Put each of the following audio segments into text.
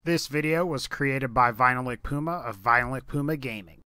This video was created by VinylicPuma of VinylicPumaGaming.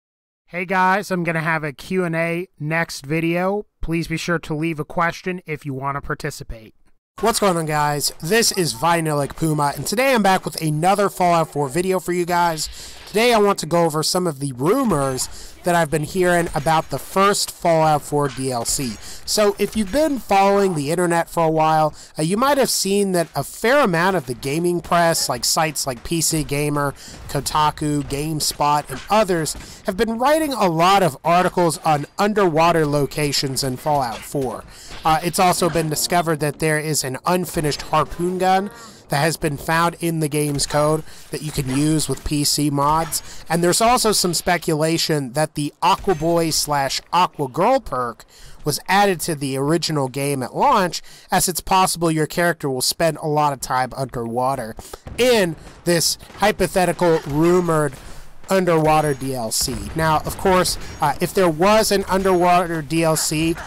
Hey guys, I'm going to have a Q&A next video. Please be sure to leave a question if you want to participate. What's going on, guys? This is VinylicPuma, and today I'm back with another Fallout 4 video for you guys. Today I want to go over some of the rumors that I've been hearing about the first Fallout 4 DLC. So if you've been following the internet for a while, you might have seen that a fair amount of the gaming press, like sites like PC Gamer, Kotaku, GameSpot, and others, have been writing a lot of articles on underwater locations in Fallout 4. It's also been discovered that there is an unfinished harpoon gun that has been found in the game's code that you can use with PC mods. And there's also some speculation that the Aqua Boy / Aqua Girl perk was added to the original game at launch, as it's possible your character will spend a lot of time underwater in this hypothetical rumored underwater DLC. Now, of course, if there was an underwater DLC,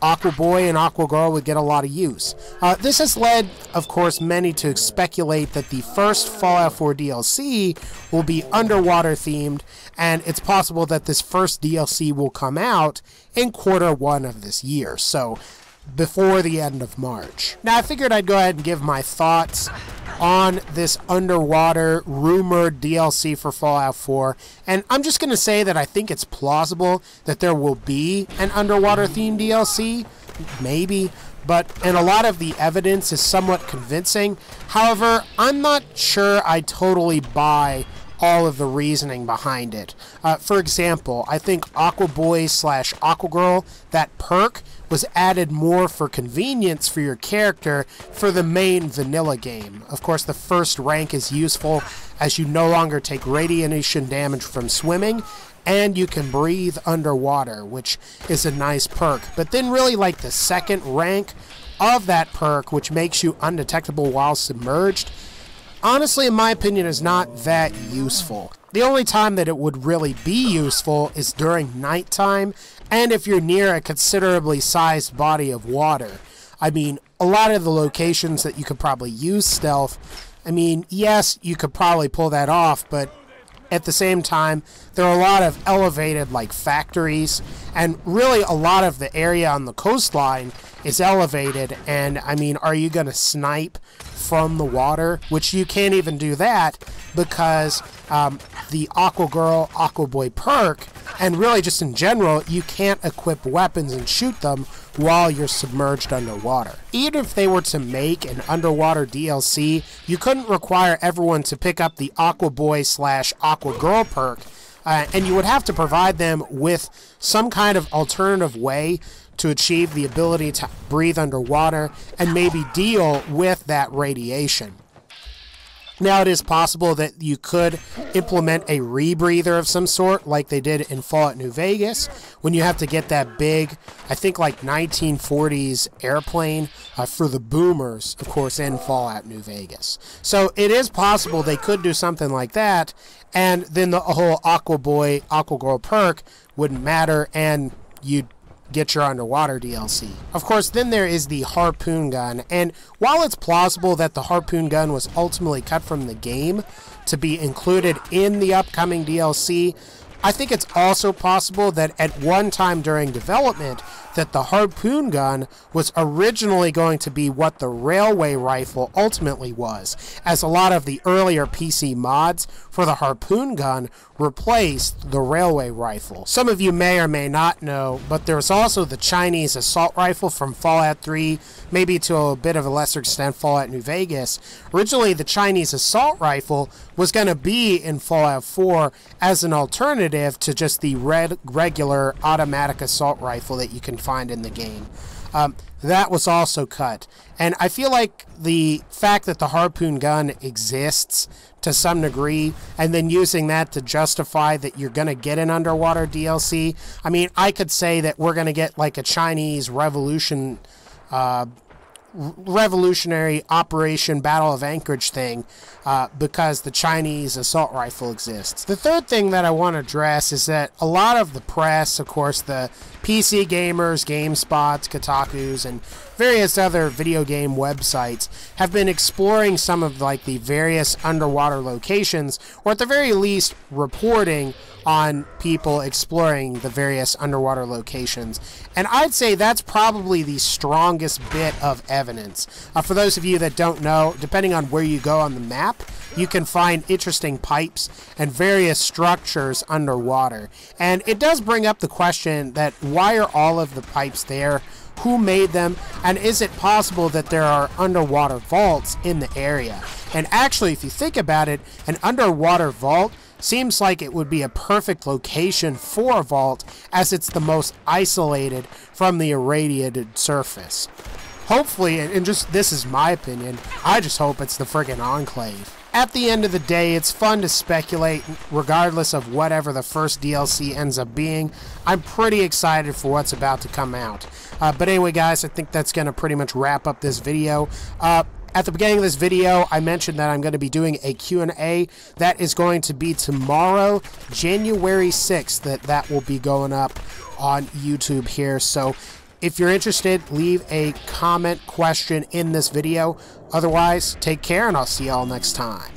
Aqua Boy and Aqua Girl would get a lot of use. This has led, of course, many to speculate that the first Fallout 4 DLC will be underwater themed, and it's possible that this first DLC will come out in Q1 of this year, so before the end of March. Now, I figured I'd go ahead and give my thoughts on this underwater rumored DLC for Fallout 4, and I'm just going to say that I think it's plausible that there will be an underwater themed DLC, maybe, and a lot of the evidence is somewhat convincing. However, I'm not sure I totally buy all of the reasoning behind it. For example, I think Aqua Boy / Aqua Girl, that perk, was added more for convenience for your character for the main vanilla game. Of course, the first rank is useful as you no longer take radiation damage from swimming, and you can breathe underwater, which is a nice perk. But then really, like, the second rank of that perk, which makes you undetectable while submerged, honestly, in my opinion, is not that useful. The only time that it would really be useful is during nighttime, and if you're near a considerably sized body of water. I mean, a lot of the locations that you could probably use stealth, I mean, yes, you could probably pull that off, but at the same time, there are a lot of elevated, like, factories, and really a lot of the area on the coastline is elevated, and, I mean, are you going to snipe from the water? Which you can't even do that because the Aqua Girl, Aqua Boy perk, and really just in general, you can't equip weapons and shoot them while you're submerged underwater. Even if they were to make an underwater DLC, you couldn't require everyone to pick up the Aqua Boy / Aqua Girl perk, and you would have to provide them with some kind of alternative way to achieve the ability to breathe underwater and maybe deal with that radiation. Now, it is possible that you could implement a rebreather of some sort, like they did in Fallout New Vegas, when you have to get that big, I think like 1940s airplane for the boomers, of course, in Fallout New Vegas. So it is possible they could do something like that, and then the whole Aqua Boy, Aqua Girl perk wouldn't matter, and you'd get your underwater DLC. Of course, then there is the harpoon gun, and while it's plausible that the harpoon gun was ultimately cut from the game to be included in the upcoming DLC, I think it's also possible that at one time during development that the harpoon gun was originally going to be what the railway rifle ultimately was, as a lot of the earlier PC mods for the harpoon gun replaced the railway rifle. Some of you may or may not know, but there's also the Chinese assault rifle from Fallout 3, maybe to a bit of a lesser extent Fallout New Vegas. Originally, the Chinese assault rifle was going to be in Fallout 4 as an alternative to just the regular automatic assault rifle that you can find in the game. That was also cut. And I feel like the fact that the harpoon gun exists to some degree, and then using that to justify that you're going to get an underwater DLC, I mean, I could say that we're going to get like a Chinese revolutionary Operation Battle of Anchorage thing because the Chinese assault rifle exists. The third thing that I want to address is that a lot of the press, of course, the PC gamers, GameSpots, Kotakus, and various other video game websites have been exploring some of like the various underwater locations, or at the very least reporting on people exploring the various underwater locations. And I'd say that's probably the strongest bit of evidence. For those of you that don't know, depending on where you go on the map, you can find interesting pipes and various structures underwater. And it does bring up the question that why are all of the pipes there? Who made them? And is it possible that there are underwater vaults in the area? And actually, if you think about it, an underwater vault seems like it would be a perfect location for a vault, as it's the most isolated from the irradiated surface. Hopefully, and just this is my opinion, I just hope it's the friggin' Enclave. At the end of the day, it's fun to speculate regardless of whatever the first DLC ends up being. I'm pretty excited for what's about to come out. But anyway, guys, I think that's going to pretty much wrap up this video. At the beginning of this video, I mentioned that I'm going to be doing a Q&A. That is going to be tomorrow, January 6th, that will be going up on YouTube here. So if you're interested, leave a comment question in this video. Otherwise, take care, and I'll see y'all next time.